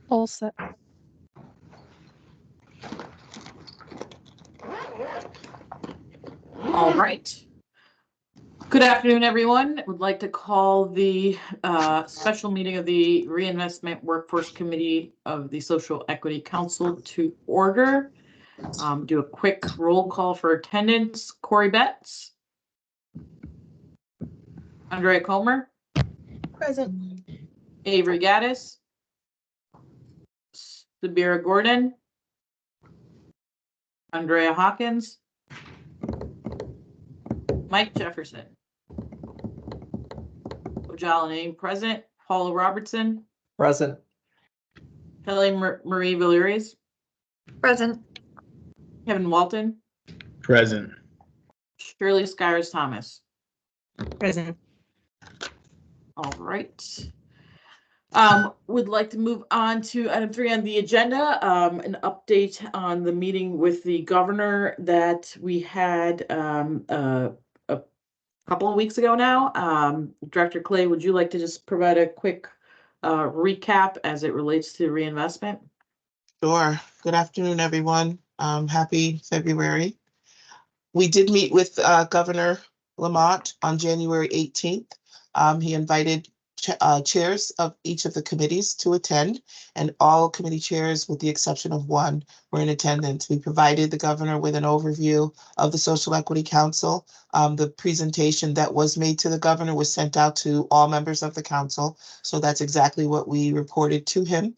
All set. All right. Good afternoon, everyone. Would like to call the special meeting of the Reinvestment Workforce Committee of the Social Equity Council to order. Do a quick roll call for attendance. Corey Betts. Andrea Comer. Present. Avery Gaddis. Sabira Gordon. Andrea Hawkins. Mike Jefferson. Ojalane present. Paula Robertson. Present. Kelly Marie Valeries. Present. Kevin Walton. Present. Shirley Skyers Thomas. Present. All right. Would like to move on to item 3 on the agenda, an update on the meeting with the governor that we had a couple of weeks ago now. Director Clay, would you like to just provide a quick recap as it relates to reinvestment? Sure. Good afternoon, everyone. Happy February. We did meet with Governor Lamont on January 18th. He invited chairs of each of the committees to attend, and all committee chairs, with the exception of one, were in attendance. We provided the governor with an overview of the Social Equity Council. The presentation that was made to the governor was sent out to all members of the council, so that's exactly what we reported to him.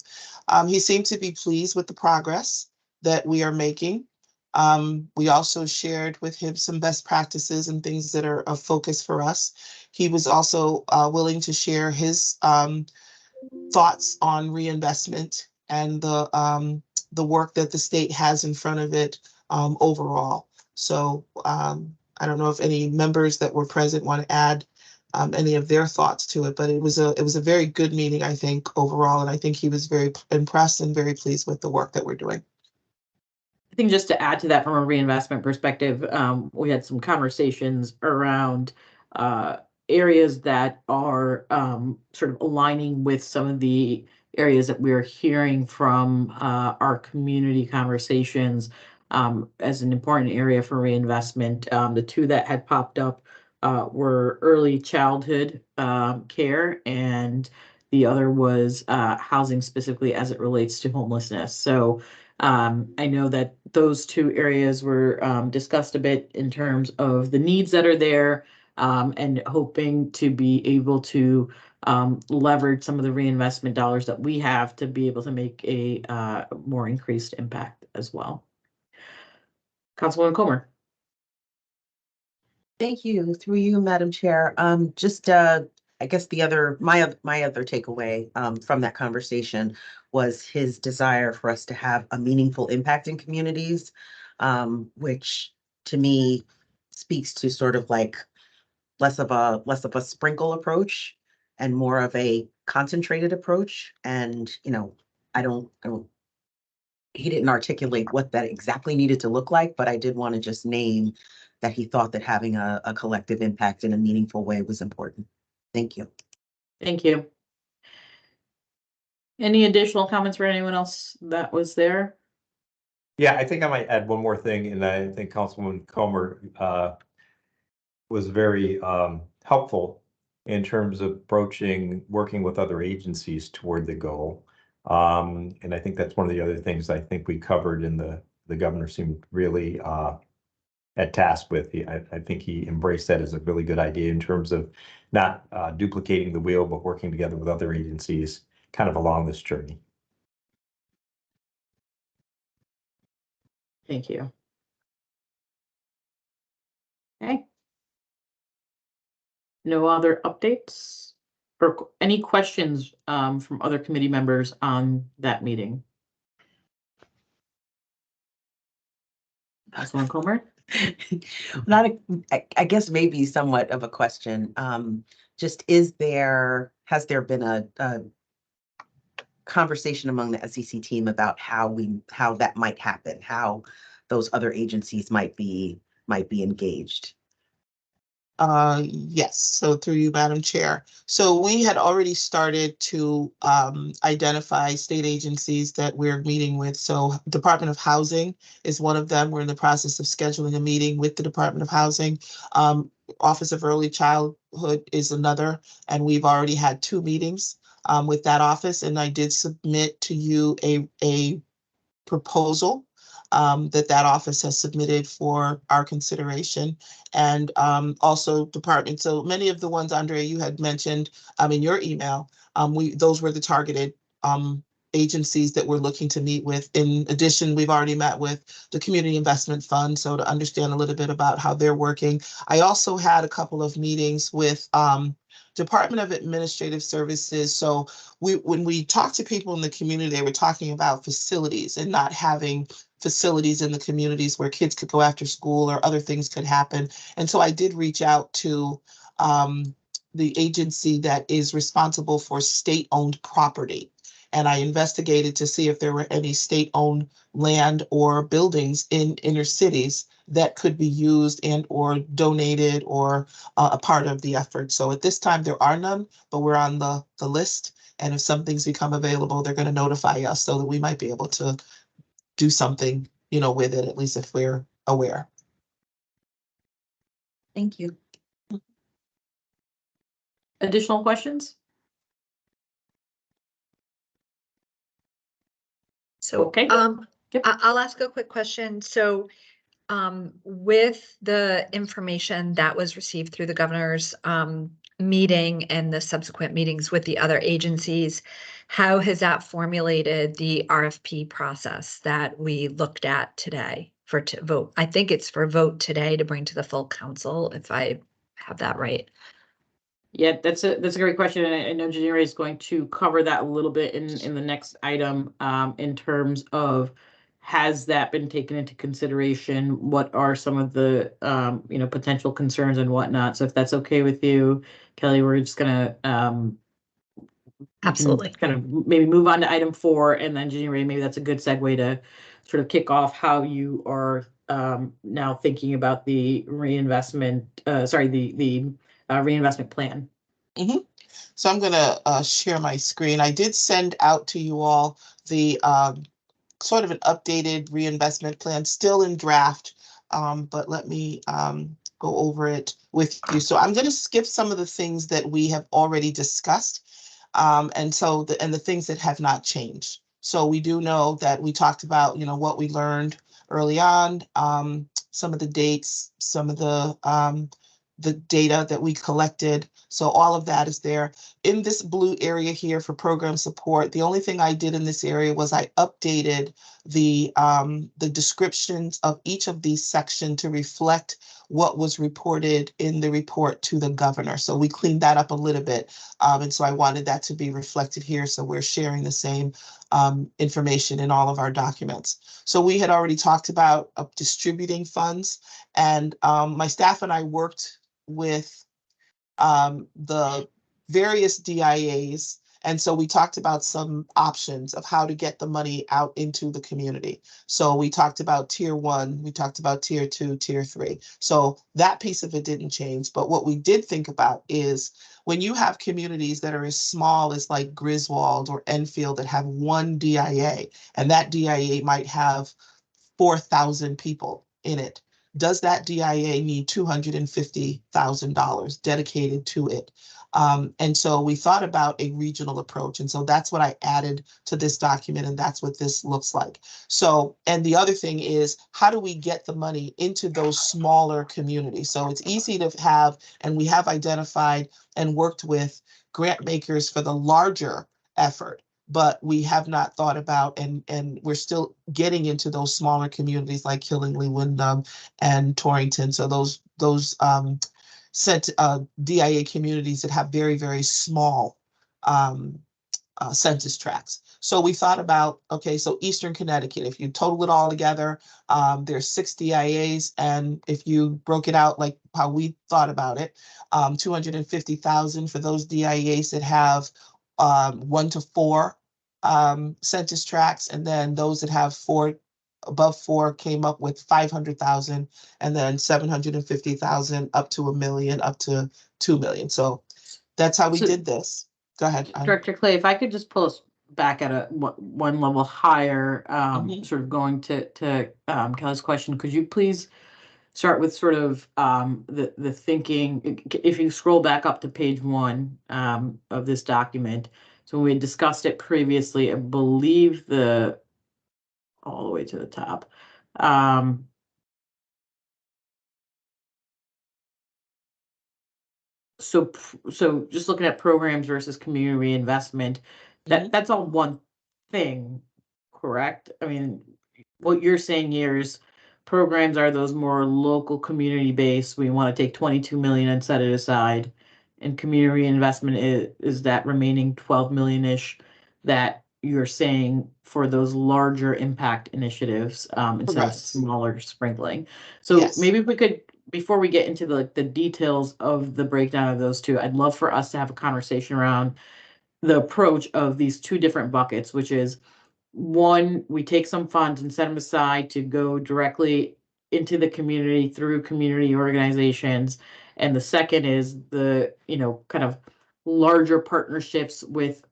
He seemed to be pleased with the progress that we are making. We also shared with him some best practices and things that are a focus for us. He was also willing to share his thoughts on reinvestment and the work that the state has in front of it overall. So I don't know if any members that were present want to add any of their thoughts to it, but it was a very good meeting, I think, overall, and I think he was very impressed and very pleased with the work that we're doing. I think just to add to that from a reinvestment perspective, we had some conversations around areas that are sort of aligning with some of the areas that we're hearing from our community conversations as an important area for reinvestment. The two that had popped up were early childhood care, and the other was housing, specifically as it relates to homelessness. So I know that those two areas were discussed a bit in terms of the needs that are there, and hoping to be able to leverage some of the reinvestment dollars that we have to be able to make a more increased impact as well. Councilwoman Comer. Thank you. Through you, Madam Chair. I guess my other takeaway from that conversation was his desire for us to have a meaningful impact in communities, which to me speaks to sort of like less of a sprinkle approach and more of a concentrated approach. And he didn't articulate what that exactly needed to look like, but I did want to just name that he thought that having a collective impact in a meaningful way was important. Thank you. Thank you. Any additional comments for anyone else that was there? Yeah, I think I might add one more thing, and I think Councilwoman Comer was very helpful in terms of working with other agencies toward the goal. And I think that's one of the other things I think we covered, and the governor seemed really at task with. I think he embraced that as a really good idea in terms of not duplicating the wheel, but working together with other agencies kind of along this journey. Thank you. Okay. No other updates or any questions from other committee members on that meeting? Councilwoman Comer? I guess maybe somewhat of a question. Just has there been a conversation among the SEC team about how that might happen, how those other agencies might be engaged? Yes, so through you, Madam Chair. So we had already started to identify state agencies that we're meeting with. So Department of Housing is one of them. We're in the process of scheduling a meeting with the Department of Housing. Office of Early Childhood is another, and we've already had 2 meetings with that office. And I did submit to you a proposal that office has submitted for our consideration, and also department. So many of the ones, Andrea, you had mentioned in your email, those were the targeted agencies that we're looking to meet with. In addition, we've already met with the Community Investment Fund, so to understand a little bit about how they're working. I also had a couple of meetings with Department of Administrative Services. So when we talk to people in the community, they were talking about facilities and not having facilities in the communities where kids could go after school or other things could happen. And so I did reach out to the agency that is responsible for state-owned property. And I investigated to see if there were any state-owned land or buildings in inner cities that could be used and or donated or a part of the effort. So at this time, there are none, but we're on the list. And if some things become available, they're going to notify us so that we might be able to do something, with it, at least if we're aware. Thank you. Additional questions? So, Okay. Yep. I'll ask a quick question. So, with the information that was received through the governor's meeting and the subsequent meetings with the other agencies, how has that formulated the RFP process that we looked at today for vote? I think it's for vote today to bring to the full council, if I have that right. Yeah, that's a great question, and I know January is going to cover that a little bit in the next item, in terms of has that been taken into consideration? What are some of the potential concerns and whatnot? So if that's okay with you, Kelly, we're just gonna Absolutely. kind of maybe move on to item 4, and then January, maybe that's a good segue to sort of kick off how you are now thinking about the reinvestment. The reinvestment plan. Mm-hmm. So I'm going to share my screen. I did send out to you all the sort of an updated reinvestment plan, still in draft, but let me go over it with you. So I'm going to skip some of the things that we have already discussed, and the things that have not changed. So we do know that we talked about, what we learned early on, some of the dates, some of the data that we collected. So all of that is there. In this blue area here for program support, the only thing I did in this area was I updated the descriptions of each of these sections to reflect what was reported in the report to the governor. So we cleaned that up a little bit. And so I wanted that to be reflected here. So we're sharing the same information in all of our documents. So we had already talked about distributing funds, and my staff and I worked with the various DIAs. And so we talked about some options of how to get the money out into the community. So we talked about tier 1, we talked about tier 2, tier 3. So that piece of it didn't change. But what we did think about is when you have communities that are as small as like Griswold or Enfield that have one DIA, and that DIA might have 4,000 people in it. Does that DIA need $250,000 dedicated to it? And so we thought about a regional approach. And so that's what I added to this document. And that's what this looks like. So, and the other thing is, how do we get the money into those smaller communities? So it's easy to have, and we have identified and worked with grant makers for the larger effort, but we have not thought about, and we're still getting into those smaller communities like Killingly, Wyndham, and Torrington. So those DIA communities that have very, very small census tracts. So we thought about, okay, so Eastern Connecticut, if you total it all together, there's 6 DIAs. And if you broke it out like how we thought about it, 250,000 for those DIAs that have 1 to 4 census tracts, and then those that have 4 above 4 came up with 500,000, and then 750,000 up to 1 million, up to 2 million. So that's how we So- did this. Go ahead. Director Clay, if I could just pull us back at one level higher, Mhm. sort of going to Kelly's question, could you please start with sort of the thinking, if you scroll back up to page 1 of this document. So we had discussed it previously, I believe all the way to the top. So just looking at programs versus community reinvestment, that's all one thing, correct? I mean, what you're saying here is programs are those more local community based. We want to take 22 million and set it aside. And community reinvestment is that remaining 12 million-ish that you're saying for those larger impact initiatives instead of Correct. smaller sprinkling. So Yes. maybe if we could, before we get into the details of the breakdown of those two, I'd love for us to have a conversation around the approach of these two different buckets, which is one, we take some funds and set them aside to go directly into the community through community organizations. And the second is the, kind of larger partnerships with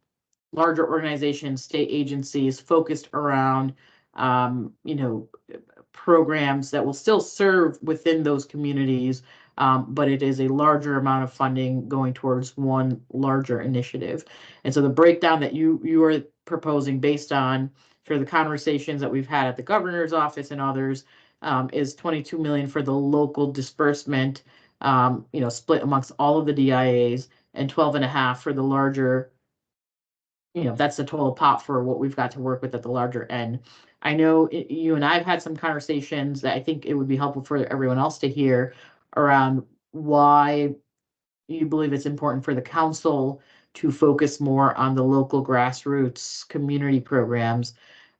larger organizations, state agencies focused around, programs that will still serve within those communities, but it is a larger amount of funding going towards one larger initiative. And so the breakdown that you are proposing based on for the conversations that we've had at the governor's office and others, is 22 million for the local disbursement, split amongst all of the DIAs, and 12.5 for the larger, that's the total pot for what we've got to work with at the larger end. I know you and I have had some conversations that I think it would be helpful for everyone else to hear around why you believe it's important for the council to focus more on the local grassroots community programs.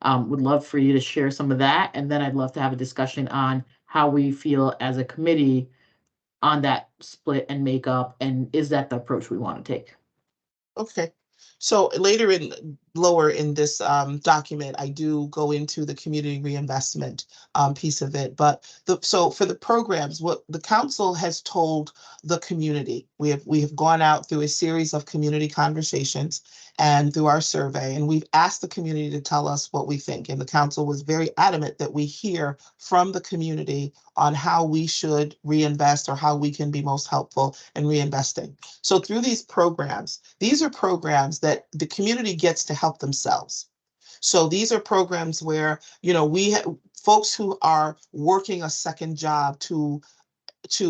Would love for you to share some of that. And then I'd love to have a discussion on how we feel as a committee on that split and makeup. And is that the approach we want to take? Okay. So lower in this document, I do go into the community reinvestment piece of it. But so for the programs, what the council has told the community, we have gone out through a series of community conversations and through our survey, and we've asked the community to tell us what we think. And the council was very adamant that we hear from the community on how we should reinvest or how we can be most helpful in reinvesting. So through these programs, these are programs that the community gets to help themselves. So these are programs where, we have folks who are working a second job to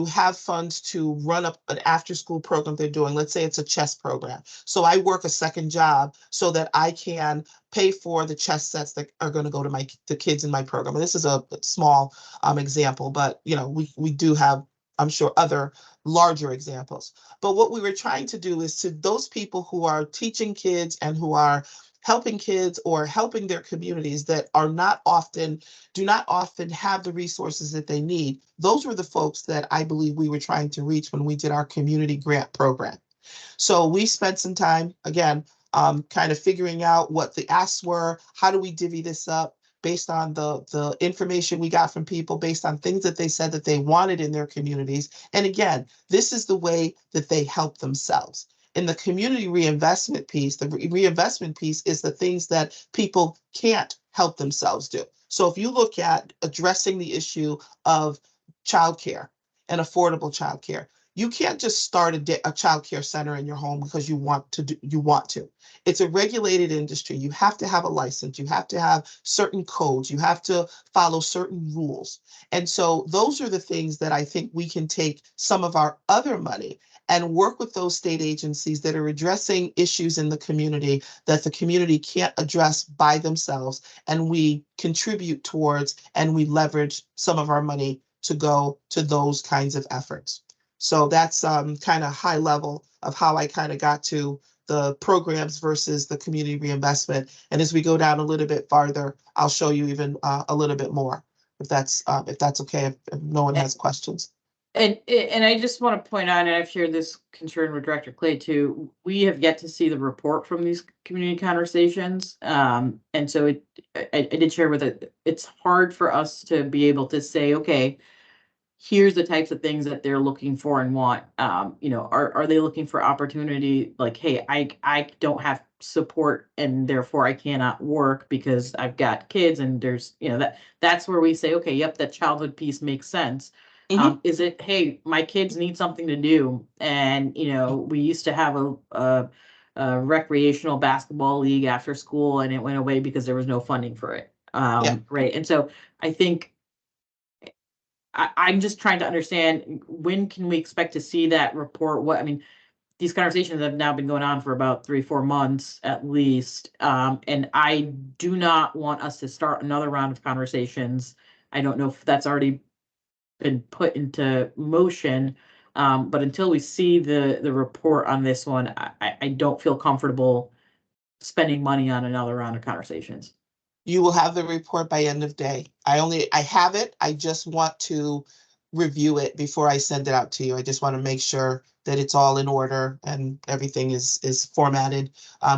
have funds to run up an after school program they're doing. Let's say it's a chess program. So I work a second job so that I can pay for the chess sets that are going to go to the kids in my program. And this is a small example, but we do have, I'm sure, other larger examples. But what we were trying to do is to those people who are teaching kids and who are helping kids or helping their communities that do not often have the resources that they need. Those were the folks that I believe we were trying to reach when we did our community grant program. So we spent some time, again, kind of figuring out what the asks were, how do we divvy this up based on the information we got from people, based on things that they said that they wanted in their communities. And again, this is the way that they help themselves. In the community reinvestment piece, the reinvestment piece is the things that people can't help themselves do. So if you look at addressing the issue of childcare and affordable childcare, you can't just start a childcare center in your home because you want to. It's a regulated industry. You have to have a license. You have to have certain codes. You have to follow certain rules. And so those are the things that I think we can take some of our other money and work with those state agencies that are addressing issues in the community that the community can't address by themselves. And we contribute towards and we leverage some of our money to go to those kinds of efforts. So that's kind of high level of how I kind of got to the programs versus the community reinvestment. And as we go down a little bit farther, I'll show you even a little bit more, if that's okay, if no one has questions. And I just want to point out, and I've shared this concern with Director Clay too, we have yet to see the report from these community conversations. And so I did share with it, it's hard for us to be able to say, okay, here's the types of things that they're looking for and want. Are they looking for opportunity? Like, hey, I don't have support and therefore I cannot work because I've got kids, and there's, that's where we say, okay, yep, that childhood piece makes sense. Is it, hey, my kids need something to do, and we used to have a recreational basketball league after school, and it went away because there was no funding for it. Yeah. Right. And so I think I'm just trying to understand, when can we expect to see that report? These conversations have now been going on for about 3-4 months at least. And I do not want us to start another round of conversations. I don't know if that's already been put into motion. But until we see the report on this one, I don't feel comfortable spending money on another round of conversations. You will have the report by end of day. I have it. I just want to review it before I send it out to you. I just want to make sure that it's all in order and everything is formatted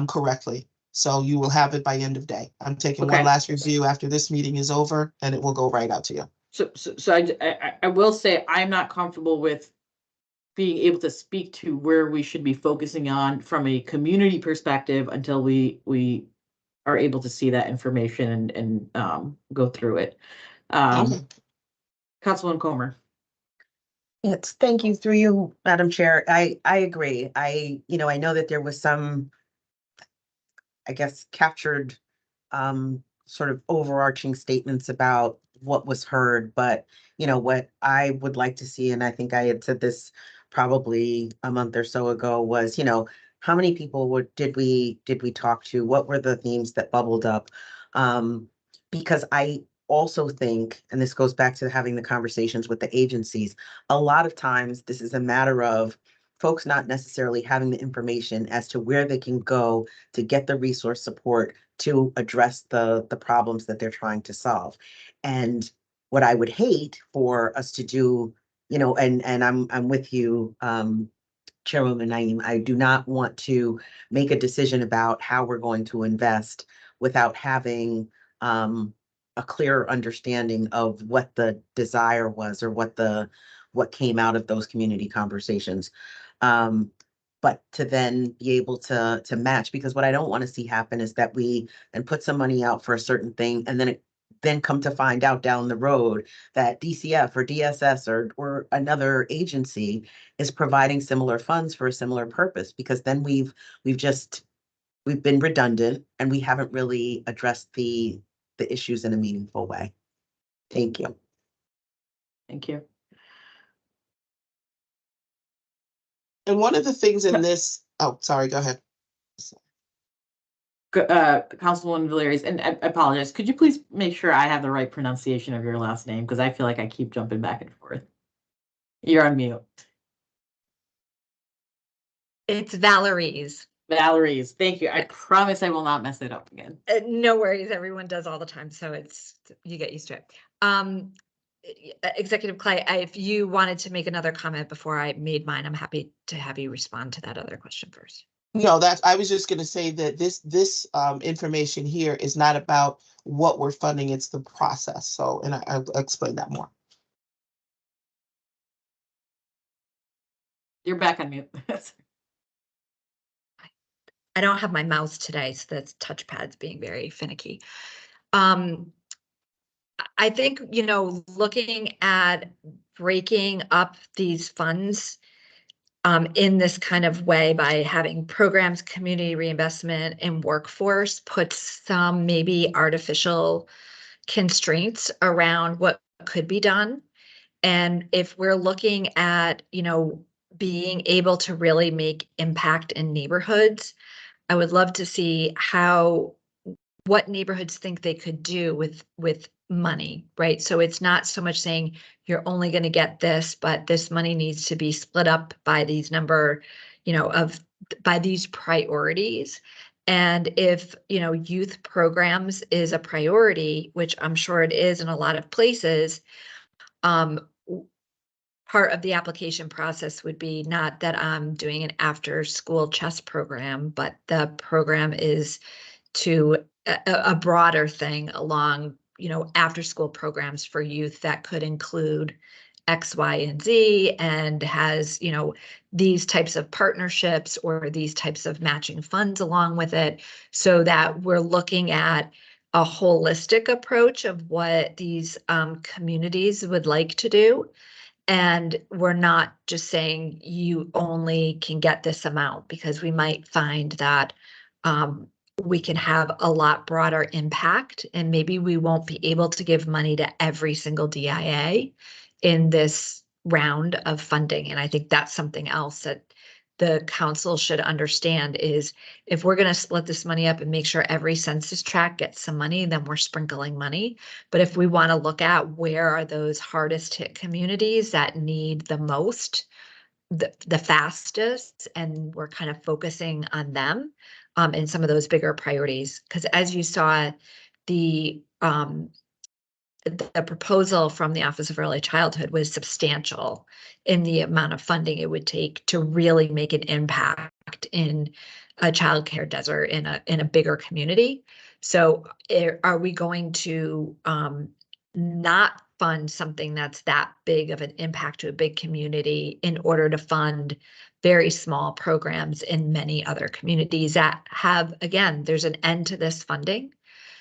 correctly. So you will have it by end of day. I'm taking Okay. one last review after this meeting is over, and it will go right out to you. So I will say I'm not comfortable with being able to speak to where we should be focusing on from a community perspective until we are able to see that information and go through it. Okay. Councilwoman Comer. Yes, thank you through you, Madam Chair. I agree. I know that there was some, I guess, captured sort of overarching statements about what was heard, but what I would like to see, and I think I had said this probably a month or so ago, was how many people did we talk to? What were the themes that bubbled up? Because I also think, and this goes back to having the conversations with the agencies, a lot of times this is a matter of folks not necessarily having the information as to where they can go to get the resource support to address the problems that they're trying to solve. And what I would hate for us to do, and I'm with you, Chairwoman Naeem, I do not want to make a decision about how we're going to invest without having a clear understanding of what the desire was, or what came out of those community conversations. But to then be able to match, because what I don't want to see happen is that we then put some money out for a certain thing, and then come to find out down the road that DCF or DSS or another agency is providing similar funds for a similar purpose, because then we've been redundant and we haven't really addressed the issues in a meaningful way. Thank you. Thank you. And one of the things in this, oh, sorry, go ahead. Councilwoman Valeries, and I apologize. Could you please make sure I have the right pronunciation of your last name? Because I feel like I keep jumping back and forth. You're on mute. It's Valerie's. Valeries, thank you. I promise I will not mess it up again. No worries, everyone does all the time, so you get used to it. Executive Clay, if you wanted to make another comment before I made mine, I'm happy to have you respond to that other question first. No, I was just going to say that this information here is not about what we're funding, it's the process. So, and I'll explain that more. You're back on mute. I don't have my mouse today, so that's touchpad's being very finicky. I think, looking at breaking up these funds in this kind of way by having programs, community reinvestment, and workforce puts some maybe artificial constraints around what could be done. And if we're looking at, being able to really make impact in neighborhoods, I would love to see what neighborhoods think they could do with money, right? So it's not so much saying you're only going to get this, but this money needs to be split up by these number, by these priorities. And if, youth programs is a priority, which I'm sure it is in a lot of places, part of the application process would be not that I'm doing an after-school chess program, but the program is to a broader thing along, after-school programs for youth that could include X, Y, and Z, and has, these types of partnerships or these types of matching funds along with it, so that we're looking at a holistic approach of what these communities would like to do. And we're not just saying you only can get this amount, because we might find that we can have a lot broader impact, and maybe we won't be able to give money to every single DIA in this round of funding. And I think that's something else that the council should understand is, if we're going to split this money up and make sure every census tract gets some money, then we're sprinkling money. But if we want to look at where are those hardest hit communities that need the most, the fastest, and we're kind of focusing on them in some of those bigger priorities. Because as you saw, the proposal from the Office of Early Childhood was substantial in the amount of funding it would take to really make an impact in a childcare desert in a bigger community. So are we going to not fund something that's that big of an impact to a big community in order to fund very small programs in many other communities that have, again, there's an end to this funding.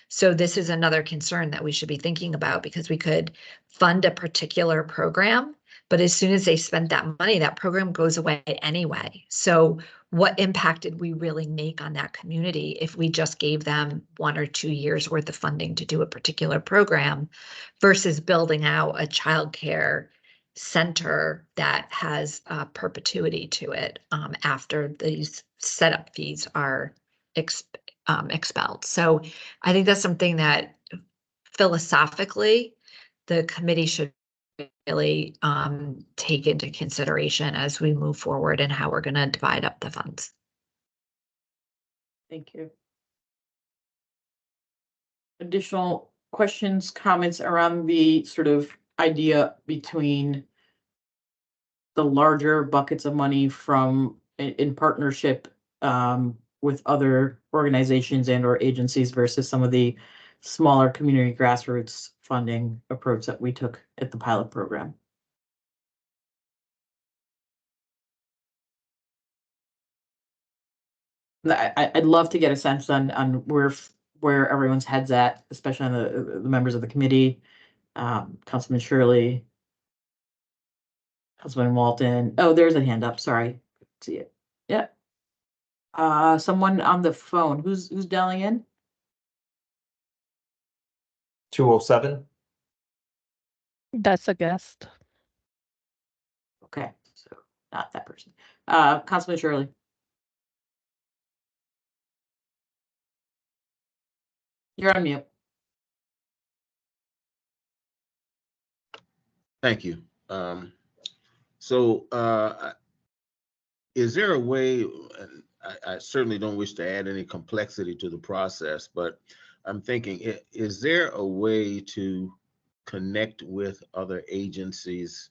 So this is another concern that we should be thinking about, because we could fund a particular program, but as soon as they spend that money, that program goes away anyway. So what impact did we really make on that community if we just gave them 1 or 2 years worth of funding to do a particular program versus building out a childcare center that has perpetuity to it after these setup fees are expelled. So I think that's something that philosophically the committee should really take into consideration as we move forward and how we're going to divide up the funds. Thank you. Additional questions, comments around the sort of idea between the larger buckets of money from in partnership with other organizations and or agencies versus some of the smaller community grassroots funding approach that we took at the pilot program? I'd love to get a sense on where everyone's head's at, especially on the members of the committee, Councilman Shirley, Councilman Walton. Oh, there's a hand up. Sorry, see it. Yeah. Someone on the phone. Who's dialing in? 207. That's a guest. Okay, so not that person. Councilman Shirley. You're on mute. Thank you. Is there a way, and I certainly don't wish to add any complexity to the process, but I'm thinking, is there a way to connect with other agencies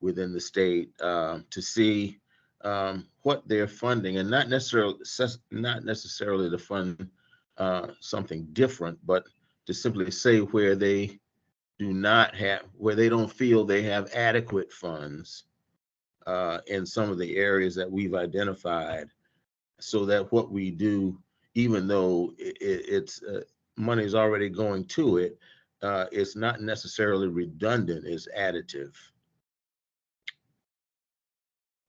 within the state to see what they're funding, and not necessarily to fund something different, but to simply say where they don't feel they have adequate funds in some of the areas that we've identified, so that what we do, even though it's money is already going to it, it's not necessarily redundant, it's additive.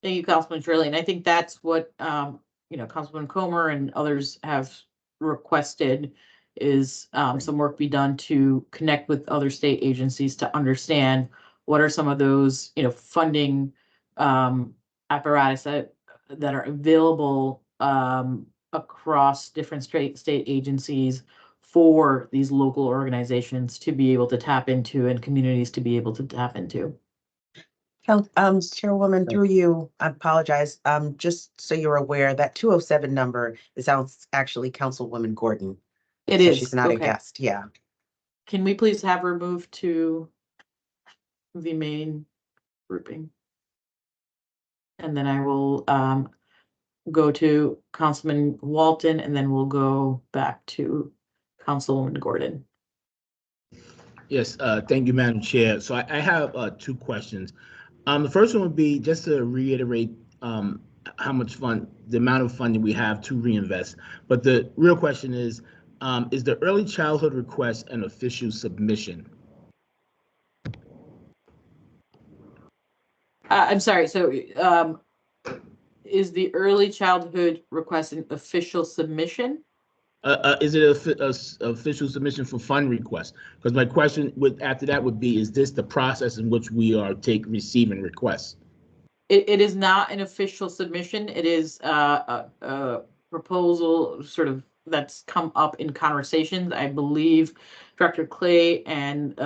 Thank you, Councilman Shirley. And I think that's what, Councilman Comer and others have requested is some work be done to connect with other state agencies to understand what are some of those, funding apparatus that are available across different state agencies for these local organizations to be able to tap into and communities to be able to tap into. Chairwoman, through you, I apologize. Just so you're aware, that 207 number is actually Councilwoman Gordon. It So is. she's not a Okay. guest. Yeah. Can we please have her move to the main grouping? And then I will go to Councilman Walton, and then we'll go back to Councilwoman Gordon. Yes, thank you, Madam Chair. So I have two questions. The first one would be just to reiterate how much the amount of funding we have to reinvest. But the real question is the early childhood request an official submission? I'm sorry, so is the early childhood request an official submission? Is it a official submission for fund request? Because my question after that would be, is this the process in which we are receiving requests? It is not an official submission. It is a proposal sort of that's come up in conversations. I believe Director Clay and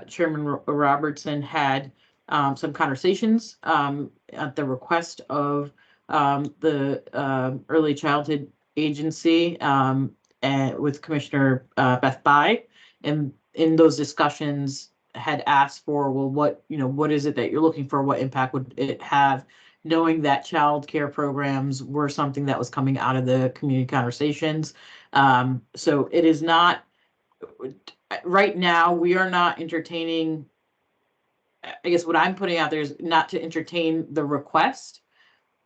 Chairman Robertson had some conversations at the request of the Early Childhood Agency and with Commissioner Beth Bai. And in those discussions, had asked for, well, what is it that you're looking for? What impact would it have? Knowing that child care programs were something that was coming out of the community conversations. So it is not, right now, we are not entertaining, I guess what I'm putting out there is not to entertain the request.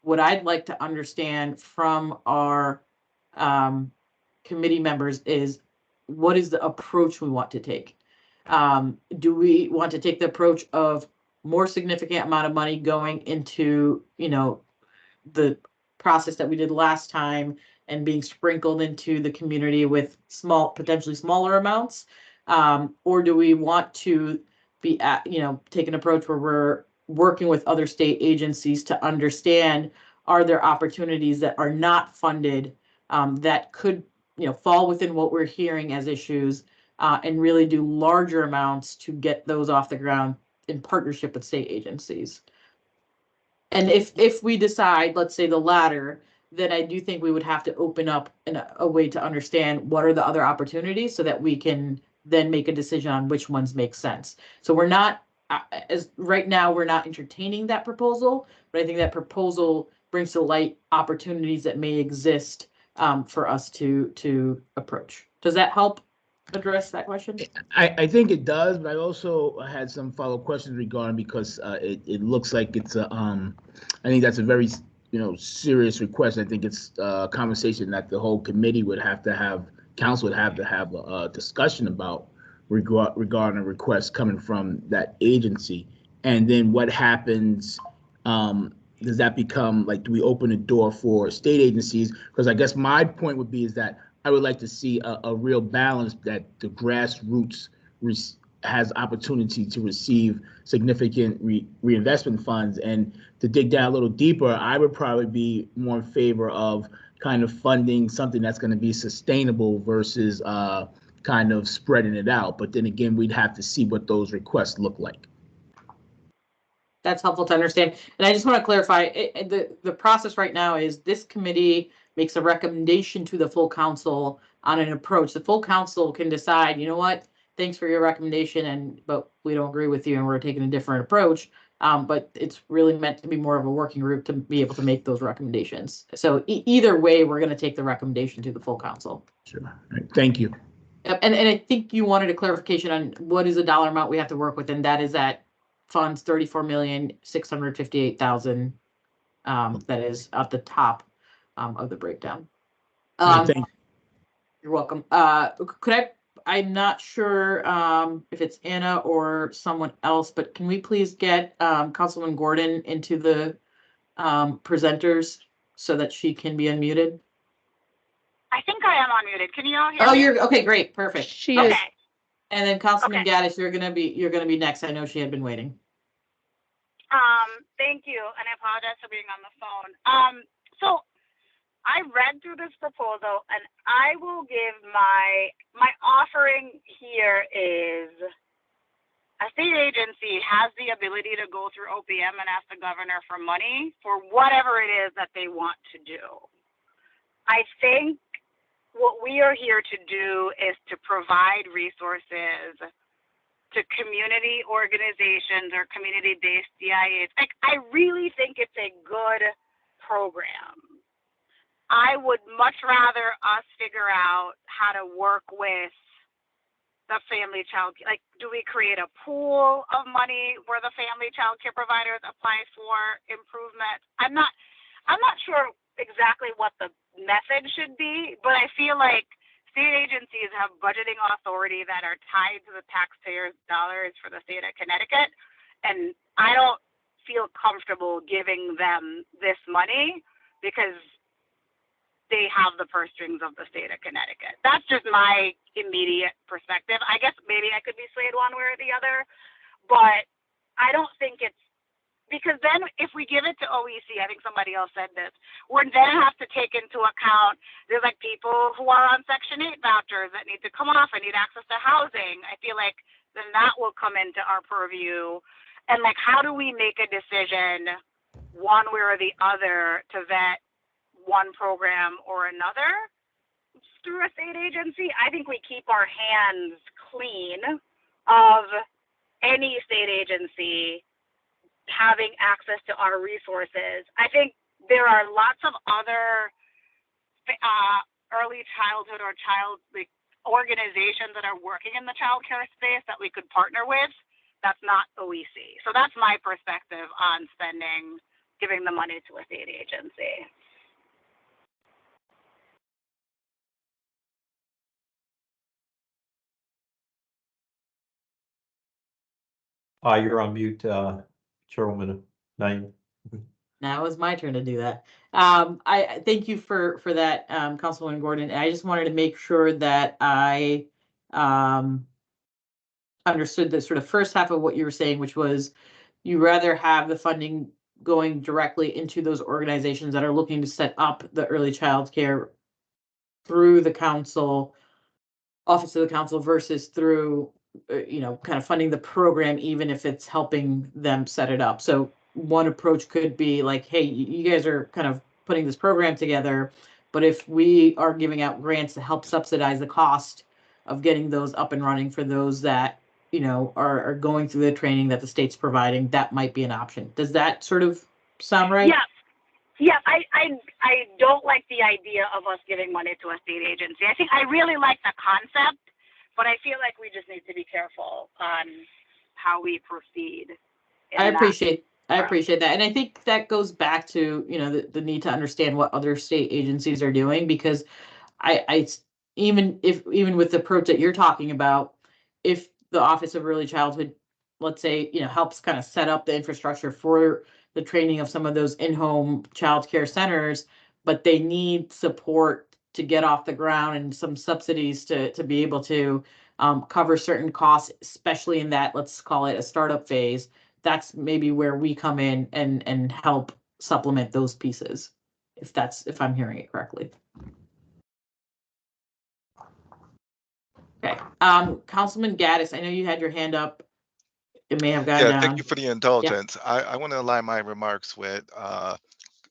What I'd like to understand from our committee members is what is the approach we want to take? Do we want to take the approach of more significant amount of money going into, the process that we did last time and being sprinkled into the community with potentially smaller amounts? Or do we want to be take an approach where we're working with other state agencies to understand, are there opportunities that are not funded that could, fall within what we're hearing as issues, and really do larger amounts to get those off the ground in partnership with state agencies. And if we decide, let's say the latter, then I do think we would have to open up a way to understand what are the other opportunities so that we can then make a decision on which ones make sense. So we're not, right now, we're not entertaining that proposal, but I think that proposal brings to light opportunities that may exist for us to approach. Does that help address that question? I think it does, but I also had some follow-up questions regarding, because it looks like it's I think that's a very serious request. I think it's a conversation that the whole committee would have to have, council would have to have a discussion about regarding a request coming from that agency. And then what happens? Does that become like, do we open a door for state agencies? Because I guess my point would be is that I would like to see a real balance, that the grassroots has opportunity to receive significant reinvestment funds. And to dig down a little deeper, I would probably be more in favor of kind of funding something that's going to be sustainable versus kind of spreading it out. But then again, we'd have to see what those requests look like. That's helpful to understand. And I just want to clarify, the process right now is this committee makes a recommendation to the full council on an approach. The full council can decide, you know what, thanks for your recommendation, but we don't agree with you and we're taking a different approach. But it's really meant to be more of a working group to be able to make those recommendations. So either way, we're going to take the recommendation to the full council. Sure. Right. Thank you. Yep. And I think you wanted a clarification on what is the dollar amount we have to work with, and that is at funds 34,658,000. That is at the top of the breakdown. Thank you. You're welcome. I'm not sure if it's Anna or someone else, but can we please get Councilwoman Gordon into the presenters so that she can be unmuted? I think I am unmuted. Can you all hear me? Oh, you're okay. Great, perfect. She is. Okay. And then Councilman Gaddis, you're gonna be next. I know she had been waiting. Thank you, and I apologize for being on the phone. So I read through this proposal, and I will give my offering here is a state agency has the ability to go through OPM and ask the governor for money for whatever it is that they want to do. I think what we are here to do is to provide resources to community organizations or community-based DIAs. Like, I really think it's a good program. I would much rather us figure out how to work with the family child, like, do we create a pool of money where the family child care providers apply for improvement? I'm not sure exactly what the method should be, but I feel like state agencies have budgeting authority that are tied to the taxpayers' dollars for the state of Connecticut, and I don't feel comfortable giving them this money because they have the purse strings of the state of Connecticut. That's just my immediate perspective. I guess maybe I could be swayed one way or the other, but I don't think it's, because then if we give it to OEC, I think somebody else said this, we're then have to take into account, there's like people who are on Section 8 vouchers that need to come off and need access to housing. I feel like then that will come into our purview. And like, how do we make a decision one way or the other to vet one program or another through a state agency? I think we keep our hands clean of any state agency having access to our resources. I think there are lots of other early childhood or like organizations that are working in the child care space that we could partner with. That's not OEC. So that's my perspective on giving the money to a state agency. You're on mute, Chairwoman Naeem. Now it's my turn to do that. I thank you for that, Councilwoman Gordon. And I just wanted to make sure that I understood the sort of first half of what you were saying, which was you rather have the funding going directly into those organizations that are looking to set up the early child care through the council, office of the council, versus through kind of funding the program, even if it's helping them set it up. So one approach could be like, hey, you guys are kind of putting this program together, but if we are giving out grants to help subsidize the cost of getting those up and running for those that are going through the training that the state's providing, that might be an option. Does that sort of sound right? Yeah, I don't like the idea of us giving money to a state agency. I really like the concept, but I feel like we just need to be careful on how we proceed. I appreciate that. And I think that goes back to, the need to understand what other state agencies are doing, because I even with the approach that you're talking about, if the Office of Early Childhood, let's say, helps kind of set up the infrastructure for the training of some of those in-home child care centers, but they need support to get off the ground and some subsidies to be able to cover certain costs, especially in that, let's call it a startup phase. That's maybe where we come in and help supplement those pieces, if I'm hearing it correctly. Okay, Councilman Gaddis, I know you had your hand up. It may have gone down. Thank you for the indulgence. Yep. I want to align my remarks with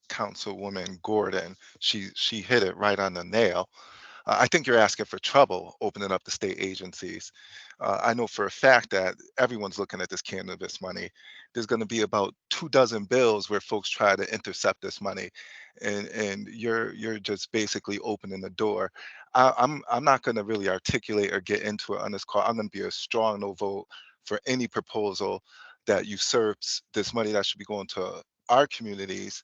Councilwoman Gordon. She hit it right on the nail. I think you're asking for trouble opening up the state agencies. I know for a fact that everyone's looking at this cannabis money. There's going to be about 24 bills where folks try to intercept this money, and you're just basically opening the door. I'm not going to really articulate or get into it on this call. I'm going to be a strong no vote for any proposal that usurps this money that should be going to our communities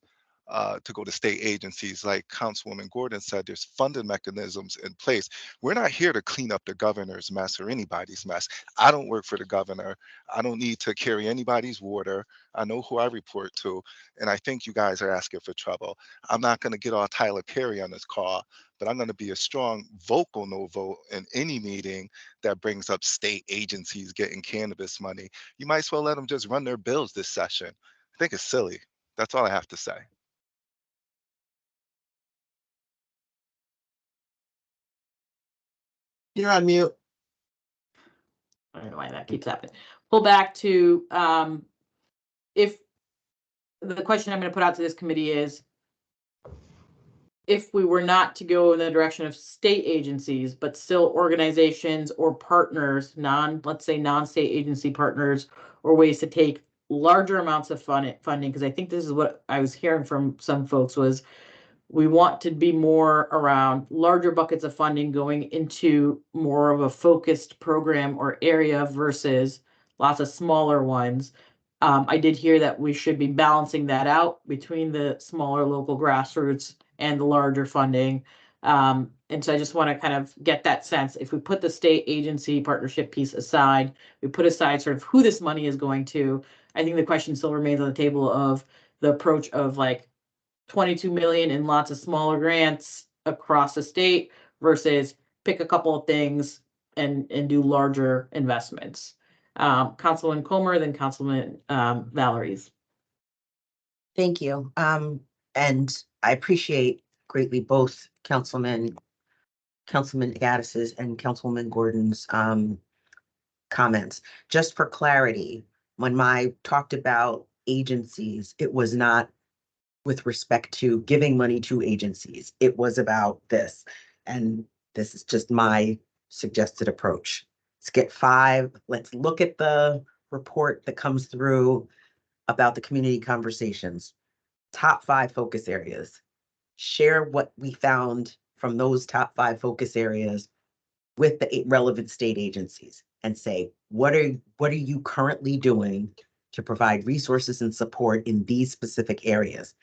to go to state agencies. Like Councilwoman Gordon said, there's funding mechanisms in place. We're not here to clean up the governor's mess or anybody's mess. I don't work for the governor. I don't need to carry anybody's water. I know who I report to, and I think you guys are asking for trouble. I'm not going to get all Tyler Perry on this call, but I'm going to be a strong vocal no vote in any meeting that brings up state agencies getting cannabis money. You might as well let them just run their bills this session. I think it's silly. That's all I have to say. You're on mute. I don't know why that keeps happening. Pull back to if the question I'm going to put out to this committee is, if we were not to go in the direction of state agencies, but still organizations or partners, let's say non-state agency partners, or ways to take larger amounts of funding, because I think this is what I was hearing from some folks was we want to be more around larger buckets of funding going into more of a focused program or area versus lots of smaller ones. I did hear that we should be balancing that out between the smaller local grassroots and the larger funding. And so I just want to kind of get that sense. If we put the state agency partnership piece aside, we put aside sort of who this money is going to, I think the question still remains on the table of the approach of like 22 million in lots of smaller grants across the state versus pick a couple of things and do larger investments. Councilman Comer, then Councilman Valerie's. Thank you. And I appreciate greatly both Councilman Gaddis's and Councilwoman Gordon's comments. Just for clarity, when I talked about agencies, it was not with respect to giving money to agencies. It was about this. And this is just my suggested approach. Let's get 5. Let's look at the report that comes through about the community conversations. Top 5 focus areas. Share what we found from those top 5 focus areas with the relevant state agencies and say, what are you currently doing to provide resources and support in these specific areas?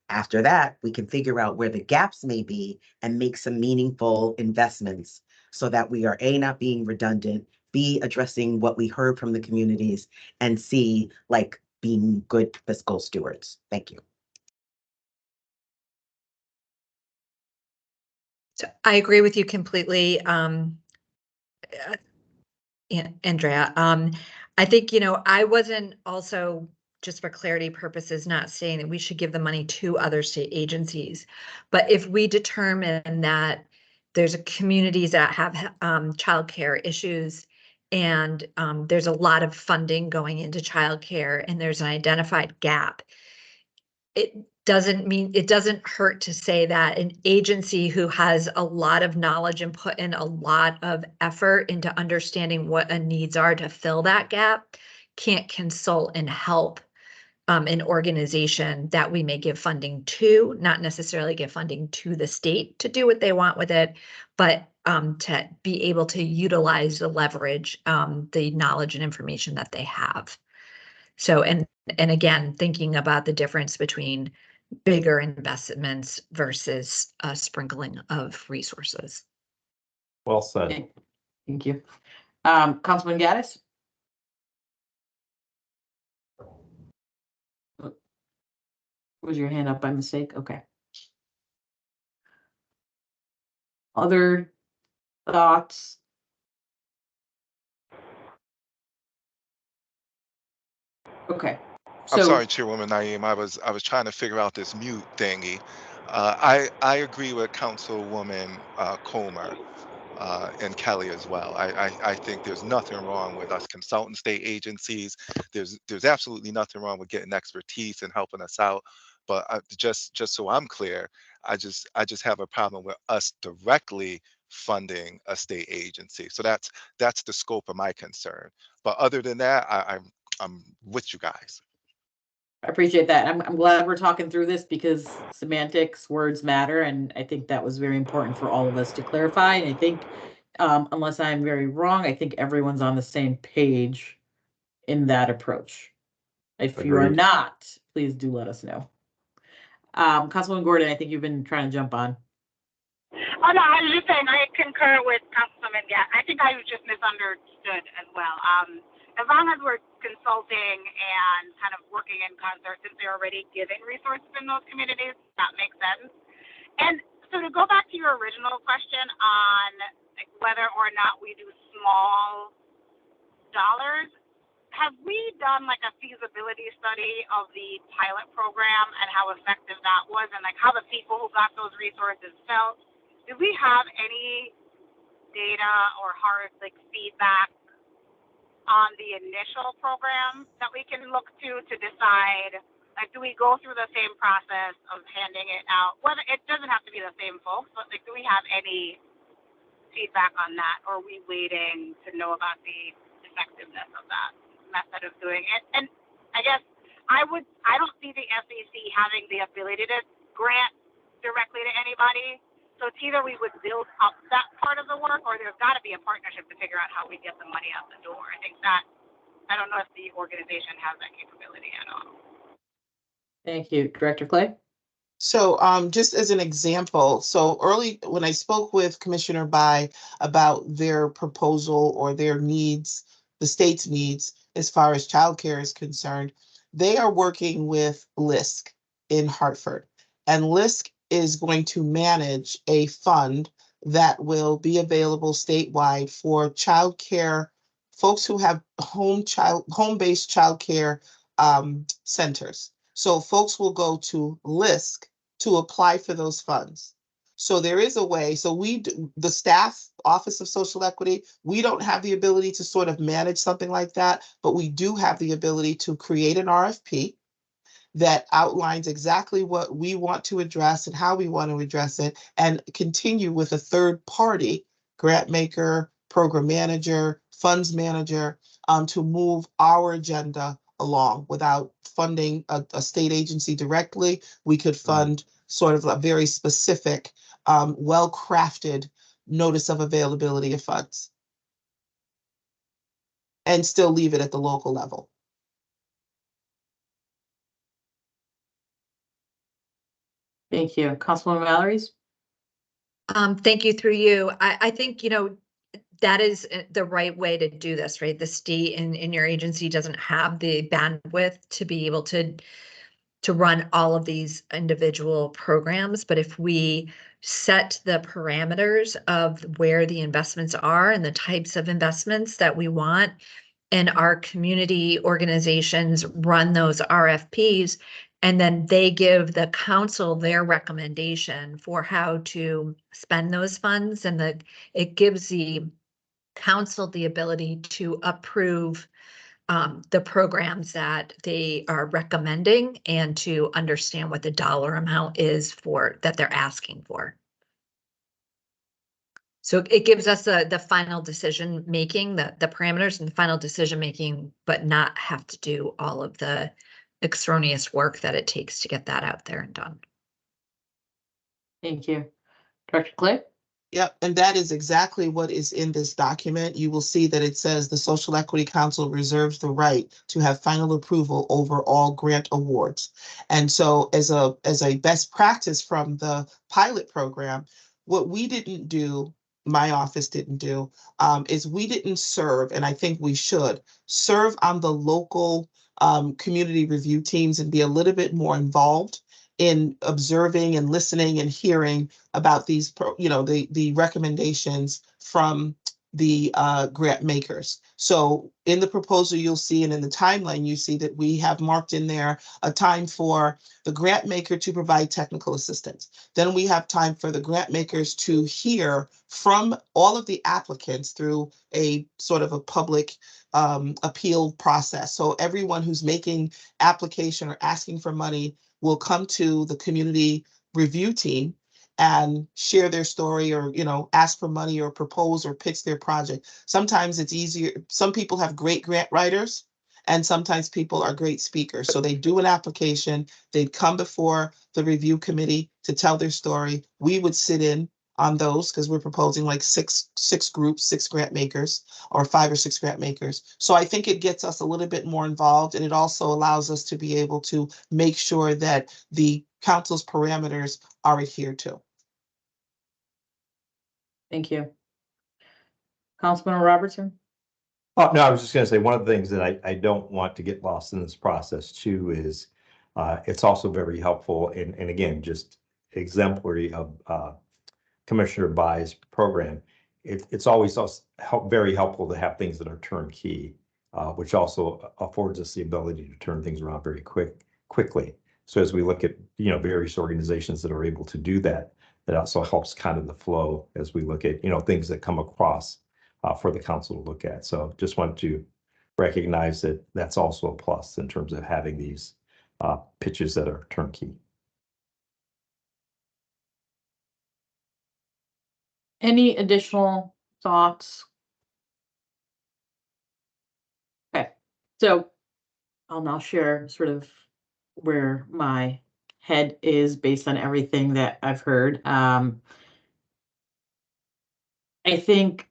After that, we can figure out where the gaps may be and make some meaningful investments so that we are A, not being redundant, B, addressing what we heard from the communities, and C, like being good fiscal stewards. Thank you. So I agree with you completely, Andrea. I think, I wasn't also, just for clarity purposes, not saying that we should give the money to other state agencies. But if we determine that there's communities that have childcare issues and there's a lot of funding going into childcare and there's an identified gap, it doesn't hurt to say that an agency who has a lot of knowledge and put in a lot of effort into understanding what the needs are to fill that gap can't consult and help an organization that we may give funding to, not necessarily give funding to the state to do what they want with it, but to be able to utilize the leverage, the knowledge and information that they have. So, and again, thinking about the difference between bigger investments versus a sprinkling of resources. Well said. Thank you. Councilman Gaddis? Was your hand up by mistake? Okay. Other thoughts? Okay. I'm sorry, Chairwoman Naeem. I was trying to figure out this mute thingy. I agree with Councilwoman Comer and Kelly as well. I think there's nothing wrong with us consulting state agencies. There's absolutely nothing wrong with getting expertise and helping us out. But just so I'm clear, I just have a problem with us directly funding a state agency. So that's the scope of my concern. But other than that, I'm with you guys. I appreciate that. I'm glad we're talking through this because semantics, words matter, and I think that was very important for all of us to clarify. And I think, unless I'm very wrong, I think everyone's on the same page in that approach. If you are Agreed. not, please do let us know. Councilwoman Gordon, I think you've been trying to jump on. Oh, no, I was just saying, I concur with Councilman Gatt. I think I was just misunderstood as well. As long as we're consulting and kind of working in concert, since they're already giving resources in those communities, that makes sense. And so to go back to your original question on like, whether or not we do small dollars, have we done like a feasibility study of the pilot program and how effective that was and like how the people who got those resources felt? Do we have any data or hard like feedback on the initial program that we can look to decide Like, do we go through the same process of handing it out? Whether it doesn't have to be the same folks, but like, do we have any feedback on that, or are we waiting to know about the effectiveness of that method of doing it? And I guess I don't see the SEC having the ability to grant directly to anybody. So it's either we would build up that part of the work, or there's got to be a partnership to figure out how we get the money out the door. I think that, I don't know if the organization has that capability at all. Thank you. Director Clay? So just as an example, so early when I spoke with Commissioner Bai about their proposal or their needs, the state's needs as far as childcare is concerned, they are working with LISC in Hartford. And LISC is going to manage a fund that will be available statewide for childcare, folks who have home-based childcare centers. So folks will go to LISC to apply for those funds. So there is a way. So the staff, Office of Social Equity, we don't have the ability to sort of manage something like that, but we do have the ability to create an RFP that outlines exactly what we want to address and how we want to address it, and continue with a third party, grant maker, program manager, funds manager, to move our agenda along without funding a state agency directly. We could fund sort of a very specific, well-crafted notice of availability of funds and still leave it at the local level. Thank you. Councilwoman Mallory's? Thank you, through you. I think, that is the right way to do this, right? The state in your agency doesn't have the bandwidth to be able to run all of these individual programs. But if we set the parameters of where the investments are and the types of investments that we want, and our community organizations run those RFPs, and then they give the council their recommendation for how to spend those funds, and it gives the council the ability to approve the programs that they are recommending, and to understand what the dollar amount is that they're asking for. So it gives us the final decision making, the parameters and the final decision making, but not have to do all of the extraneous work that it takes to get that out there and done. Thank you. Director Clay? Yep, and that is exactly what is in this document. You will see that it says the Social Equity Council reserves the right to have final approval over all grant awards. And so as a best practice from the pilot program, what we didn't do, my office didn't do, is we didn't serve, and I think we should, serve on the local community review teams and be a little bit more involved in observing and listening and hearing about these, the recommendations from the grant makers. So in the proposal, you'll see, and in the timeline, you see that we have marked in there a time for the grant maker to provide technical assistance. Then we have time for the grant makers to hear from all of the applicants through a sort of a public appeal process. So everyone who's making application or asking for money will come to the community review team and share their story, or ask for money or propose or pitch their project. Sometimes it's easier. Some people have great grant writers, and sometimes people are great speakers. So they do an application, they'd come before the review committee to tell their story. We would sit in on those because we're proposing like six groups, 6 grant makers, or 5 or 6 grant makers. So I think it gets us a little bit more involved, and it also allows us to be able to make sure that the council's parameters are adhered to. Thank you. Councilman Robertson? Oh, no, I was just going to say, one of the things that I don't want to get lost in this process too is it's also very helpful, and again, just exemplary of Commissioner Bai's program. It's always very helpful to have things that are turnkey, which also affords us the ability to turn things around very quickly. So as we look at various organizations that are able to do that, that also helps kind of the flow as we look at things that come across for the council to look at. So just want to recognize that that's also a plus in terms of having these pitches that are turnkey. Any additional thoughts? Okay, so I'll now share sort of where my head is based on everything that I've heard. I think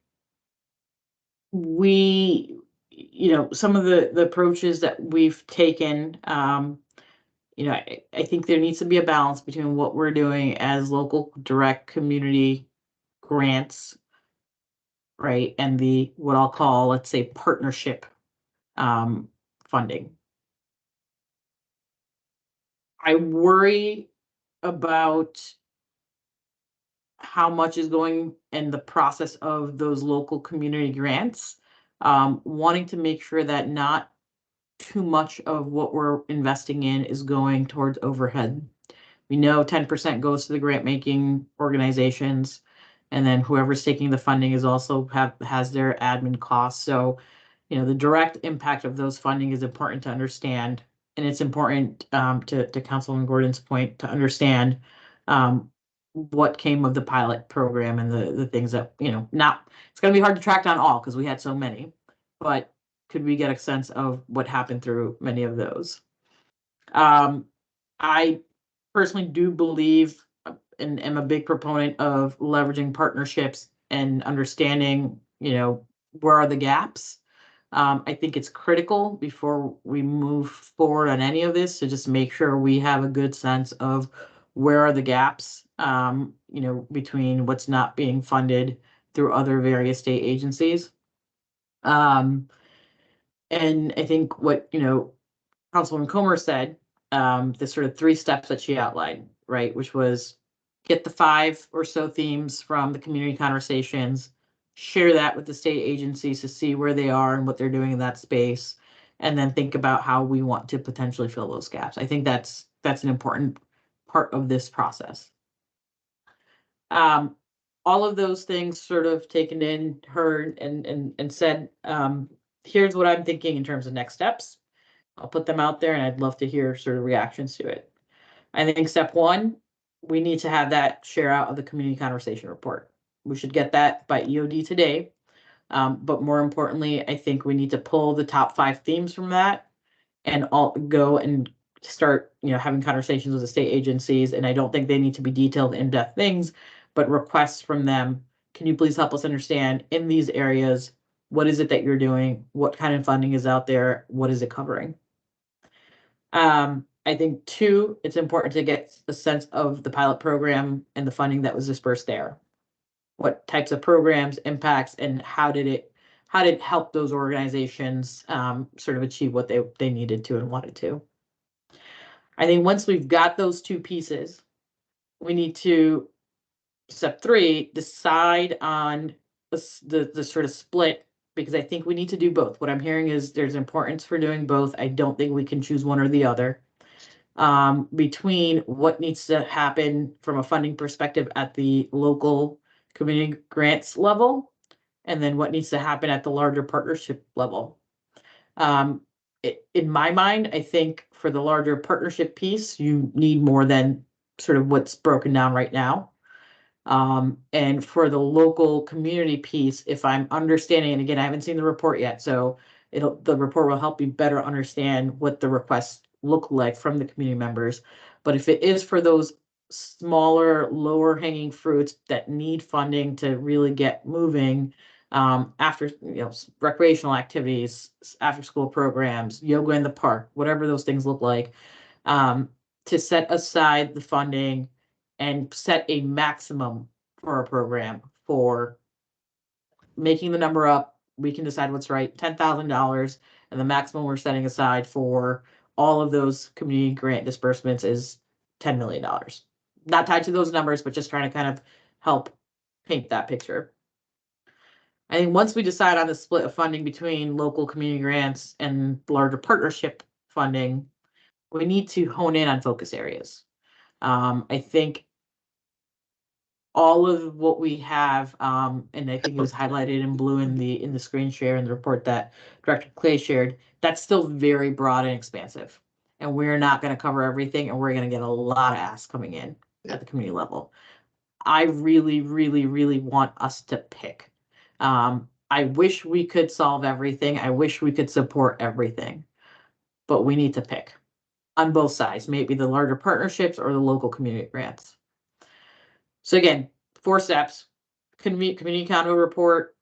some of the approaches that we've taken, I think there needs to be a balance between what we're doing as local direct community grants, right, and the what I'll call, let's say, partnership funding. I worry about how much is going in the process of those local community grants, wanting to make sure that not too much of what we're investing in is going towards overhead. We know 10% goes to the grant making organizations, and then whoever's taking the funding is also has their admin costs. So, the direct impact of those funding is important to understand, and it's important to Councilman Gordon's point to understand what came of the pilot program and the things that not. It's going to be hard to track down all because we had so many, but could we get a sense of what happened through many of those? I personally do believe and am a big proponent of leveraging partnerships and understanding, where are the gaps. I think it's critical before we move forward on any of this to just make sure we have a good sense of where are the gaps, between what's not being funded through other various state agencies. And I think what, Councilwoman Comer said, the sort of 3 steps that she outlined, right, which was get the 5 or so themes from the community conversations, share that with the state agencies to see where they are and what they're doing in that space, and then think about how we want to potentially fill those gaps. I think that's an important part of this process. All of those things sort of taken in, heard, and said, here's what I'm thinking in terms of next steps. I'll put them out there and I'd love to hear sort of reactions to it. I think step 1, we need to have that share out of the community conversation report. We should get that by EOD today. But more importantly, I think we need to pull the top 5 themes from that and all go and start, having conversations with the state agencies. And I don't think they need to be detailed, in-depth things, but requests from them. Can you please help us understand in these areas, what is it that you're doing? What kind of funding is out there? What is it covering? I think 2, it's important to get a sense of the pilot program and the funding that was dispersed there. What types of programs, impacts, and how did it help those organizations sort of achieve what they needed to and wanted to? I think once we've got those 2 pieces, we need to, step 3, decide on the sort of split, because I think we need to do both. What I'm hearing is there's importance for doing both. I don't think we can choose one or the other. Between what needs to happen from a funding perspective at the local community grants level, and then what needs to happen at the larger partnership level. In my mind, I think for the larger partnership piece, you need more than sort of what's broken down right now. And for the local community piece, if I'm understanding, and again, I haven't seen the report yet, so the report will help me better understand what the requests look like from the community members. But if it is for those smaller, lower hanging fruits that need funding to really get moving, after, recreational activities, after school programs, yoga in the park, whatever those things look like, to set aside the funding and set a maximum for a program for making the number up. We can decide what's right, $10,000, and the maximum we're setting aside for all of those community grant disbursements is $10 million. Not tied to those numbers, but just trying to kind of help paint that picture. I think once we decide on the split of funding between local community grants and larger partnership funding, we need to hone in on focus areas. I think all of what we have, and I think it was highlighted in blue in the screen share and the report that Director Clay shared, that's still very broad and expansive. and we're not going to cover everything, and we're going to get a lot of ask coming in at the community level. I really, really, really want us to pick. I wish we could solve everything. I wish we could support everything, but we need to pick on both sides, maybe the larger partnerships or the local community grants. So again, 4 steps: community accountability report,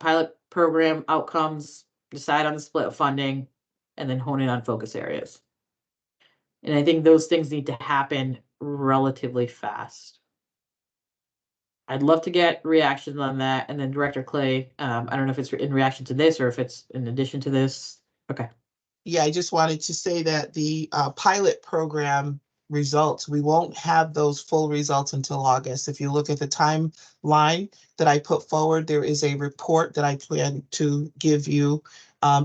pilot program outcomes, decide on the split of funding, and then hone in on focus areas. And I think those things need to happen relatively fast. I'd love to get reactions on that. And then Director Clay, I don't know if it's in reaction to this or if it's in addition to this. Okay. Yeah, I just wanted to say that the pilot program results, we won't have those full results until August. If you look at the timeline that I put forward, there is a report that I plan to give you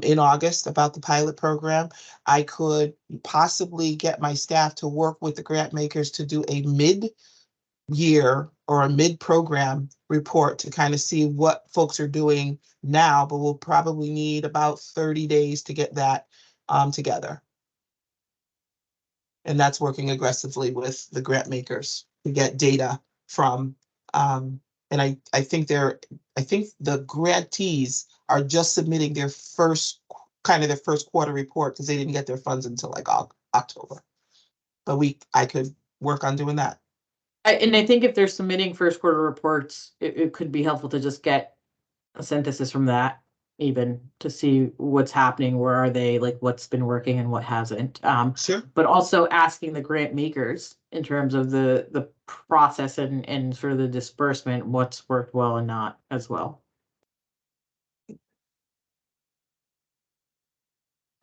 in August about the pilot program. I could possibly get my staff to work with the grant makers to do a mid-year or a mid-program report to kind of see what folks are doing now, but we'll probably need about 30 days to get that together. And that's working aggressively with the grant makers to get data from, and I think the grantees are just submitting their first quarter report because they didn't get their funds until like October. But I could work on doing that. And I think if they're submitting first quarter reports, it could be helpful to just get a synthesis from that, even to see what's happening, where are they, like what's been working and what hasn't. Sure. But also asking the grant makers in terms of the process and sort of the disbursement, what's worked well and not as well.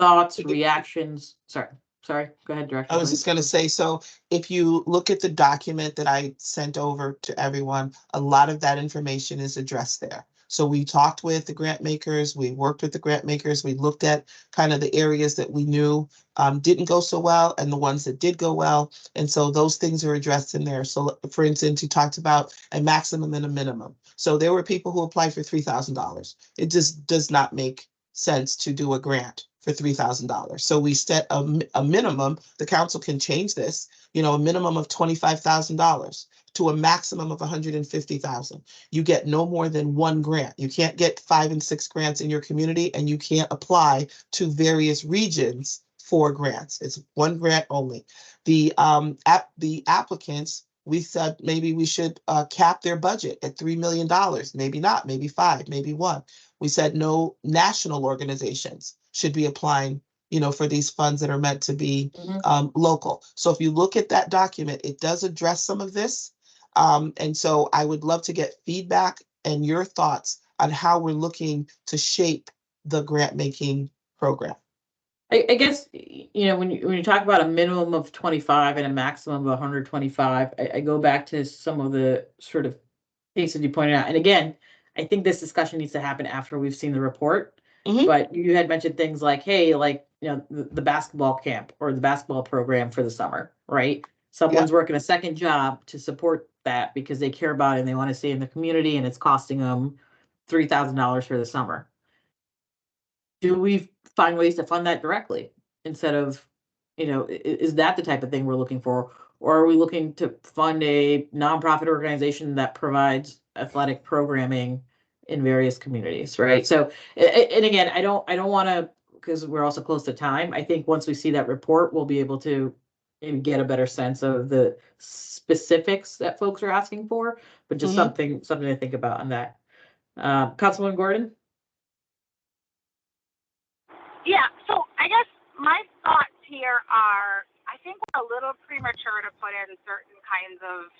Thoughts, reactions. Sorry, go ahead, Director. I was just going to say, so if you look at the document that I sent over to everyone, a lot of that information is addressed there. So we talked with the grant makers, we worked with the grant makers, we looked at kind of the areas that we knew didn't go so well and the ones that did go well. And so those things are addressed in there. So for instance, you talked about a maximum and a minimum. So there were people who applied for $3,000. It just does not make sense to do a grant for $3,000. So we set a minimum, the council can change this, a minimum of $25,000 to a maximum of $150,000. You get no more than 1 grant. You can't get 5 and 6 grants in your community, and you can't apply to various regions for grants. It's 1 grant only. The applicants, we said maybe we should cap their budget at $3 million. Maybe not, maybe 5, maybe 1. We said no national organizations should be applying, for these funds that are meant to be local. So if you look at that document, it does address some of this. And so I would love to get feedback and your thoughts on how we're looking to shape the grant making program. I guess, when you talk about a minimum of 25 and a maximum of 125, I go back to some of the sort of cases you pointed out. And again, I think this discussion needs to happen after we've seen the report. Mhm. But you had mentioned things like, hey, like, the basketball camp or the basketball program for the summer, right? Someone's working a second job to support that because they care about it and they want to stay in the community, and it's costing them $3,000 for the summer. Do we find ways to fund that directly instead of, is that the type of thing we're looking for? Or are we looking to fund a nonprofit organization that provides athletic programming in various communities, right? So, and again, I don't want to, because we're also close to time. I think once we see that report, we'll be able to maybe get a better sense of the specifics that folks are asking for, but just something to think about on that. Councilwoman Gordon? Yeah, so I guess my thoughts here are, I think we're a little premature to put in certain kinds of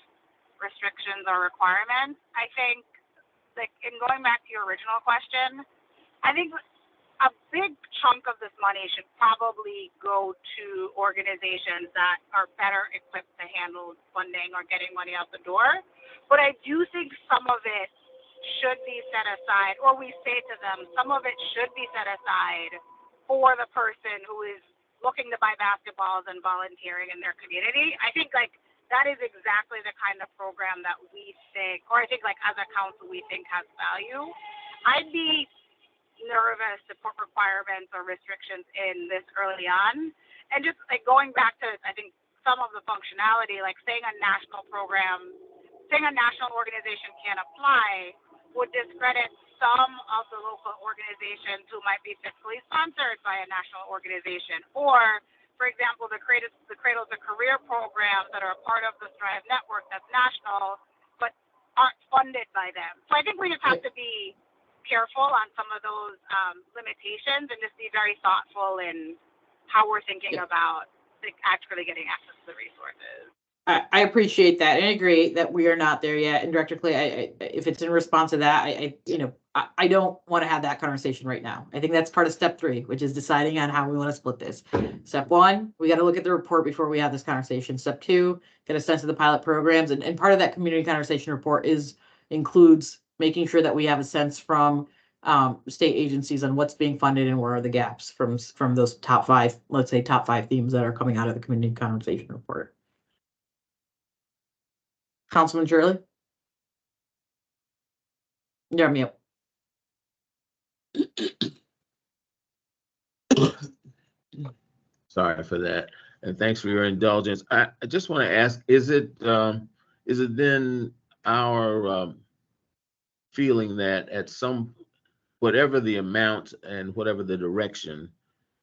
restrictions or requirements. I think, like, in going back to your original question, I think a big chunk of this money should probably go to organizations that are better equipped to handle funding or getting money out the door. But I do think some of it should be set aside, or we say to them, some of it should be set aside for the person who is looking to buy basketballs and volunteering in their community. I think, like, that is exactly the kind of program that we think, or I think, like, as a council, we think has value. I'd be nervous to put requirements or restrictions in this early on. And just like going back to, I think, some of the functionality, like saying a national organization can't apply would discredit some of the local organizations who might be fiscally sponsored by a national organization. Or, for example, the Cradles to Career programs that are a part of the Strive Network that's national, but aren't funded by them. So I think we just have to be careful on some of those limitations and just be very thoughtful in how we're thinking about actually getting access to the resources. I appreciate that and I agree that we are not there yet. And Director Clay, if it's in response to that, I don't want to have that conversation right now. I think that's part of step 3, which is deciding on how we want to split this. Step 1, we got to look at the report before we have this conversation. Step 2, get a sense of the pilot programs. And part of that community conversation report includes making sure that we have a sense from state agencies on what's being funded and where are the gaps from those top 5, let's say top 5 themes that are coming out of the community conversation report. Councilman Shirley? You're on mute. Sorry for that, and thanks for your indulgence. I just want to ask: is it then our feeling that at whatever the amount and whatever the direction,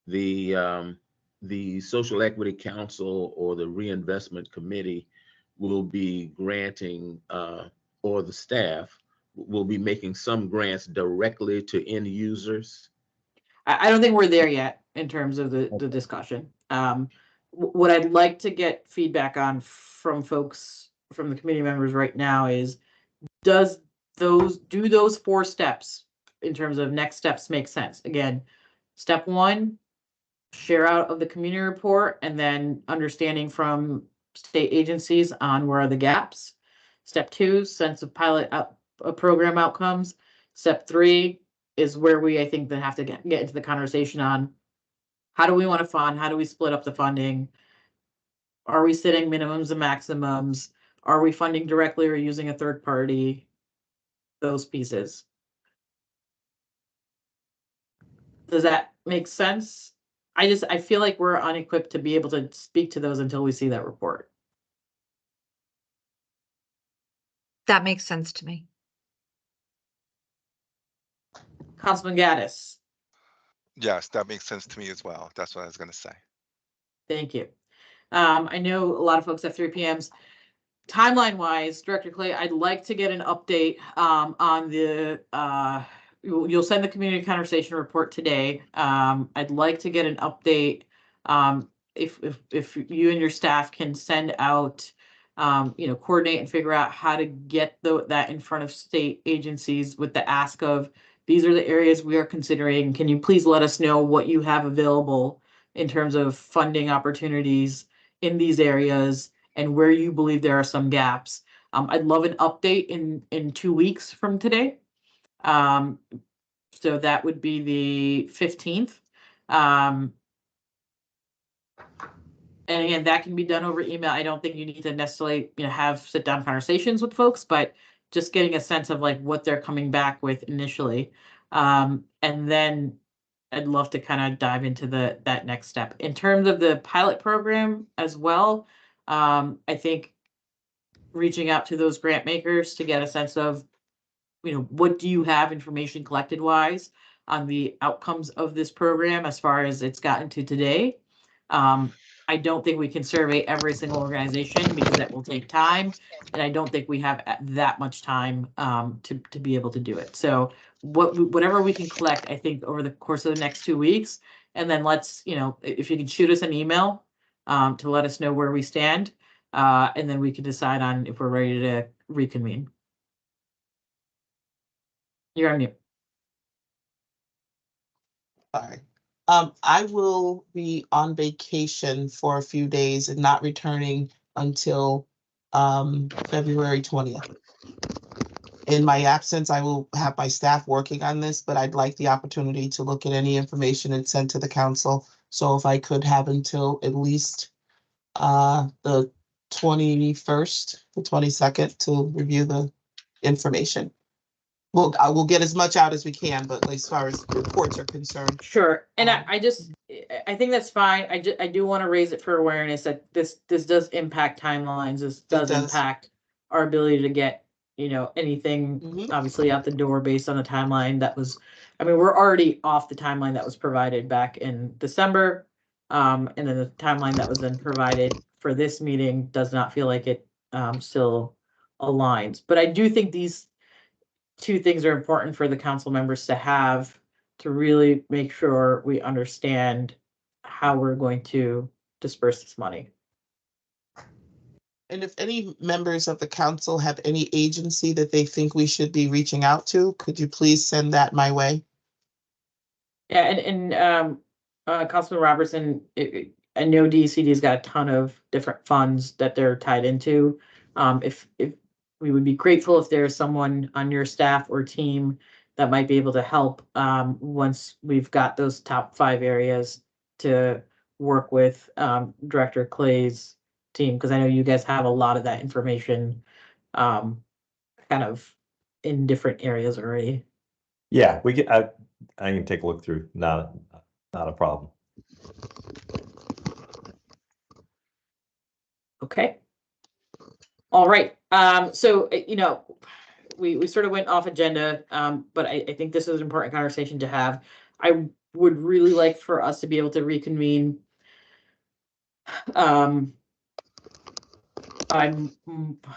the Social Equity Council or the Reinvestment Committee will be granting, or the staff will be making some grants directly to end users? I don't think we're there yet in terms of the discussion. What I'd like to get feedback on from folks, from the committee members right now is, do those 4 steps in terms of next steps make sense? Again, step 1, share out of the community report and then understanding from state agencies on where are the gaps. Step 2, sense of pilot program outcomes. Step 3 is where I think then have to get into the conversation on how do we want to fund? How do we split up the funding? Are we setting minimums and maximums? Are we funding directly or using a third party? Those pieces. Does that make sense? I feel like we're unequipped to be able to speak to those until we see that report. That makes sense to me. Councilman Gaddis. Yes, that makes sense to me as well. That's what I was going to say. Thank you. I know a lot of folks have 3 p.m.s. Timeline wise, Director Clay, I'd like to get an update on the you'll send the community conversation report today. I'd like to get an update if you and your staff can send out coordinate and figure out how to get that in front of state agencies with the ask of, these are the areas we are considering. Can you please let us know what you have available in terms of funding opportunities in these areas and where you believe there are some gaps? I'd love an update in 2 weeks from today. So that would be the 15th. And again, that can be done over email. I don't think you need to necessarily have sit down conversations with folks, but just getting a sense of like what they're coming back with initially. And then I'd love to kind of dive into that next step. In terms of the pilot program as well, I think reaching out to those grant makers to get a sense of, what do you have information collected wise on the outcomes of this program as far as it's gotten to today. I don't think we can survey every single organization because that will take time. And I don't think we have that much time to be able to do it. So whatever we can collect, I think over the course of the next 2 weeks, and then let's, if you can shoot us an email to let us know where we stand, and then we can decide on if we're ready to reconvene. You're on mute. Sorry. I will be on vacation for a few days and not returning until February 20th. In my absence, I will have my staff working on this, but I'd like the opportunity to look at any information and send to the council. So if I could have until at least the 21st, the 22nd to review the information. we'll get as much out as we can, but as far as reports are concerned. Sure, and I think that's fine. I do want to raise it for awareness that this does impact timelines. This does does. impact our ability to get, anything Mhm. obviously out the door based on the timeline that was, I mean, we're already off the timeline that was provided back in December. And then the timeline that was then provided for this meeting does not feel like it still aligns. But I do think these two things are important for the council members to have to really make sure we understand how we're going to disperse this money. And if any members of the council have any agency that they think we should be reaching out to, could you please send that my way? Yeah, and Councilman Robertson, I know DCD's got a ton of different funds that they're tied into. If we would be grateful if there's someone on your staff or team that might be able to help once we've got those top 5 areas to work with Director Clay's team, because I know you guys have a lot of that information kind of in different areas already. Yeah, we can, I can take a look through, not a problem. Okay. All right, so, we sort of went off agenda, but I think this is an important conversation to have. I would really like for us to be able to reconvene by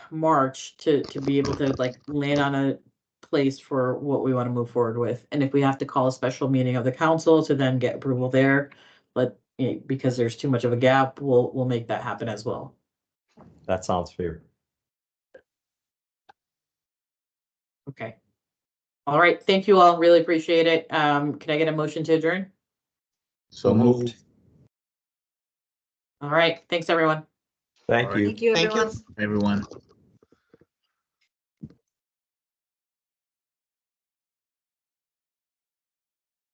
March to be able to like land on a place for what we want to move forward with. And if we have to call a special meeting of the council to then get approval there, but because there's too much of a gap, we'll make that happen as well. That sounds fair. Okay. All right, thank you all, really appreciate it. Can I get a motion to adjourn? So moved. All right, thanks, everyone. Thank All right. you. Thank you, Thank you. everyone. Everyone.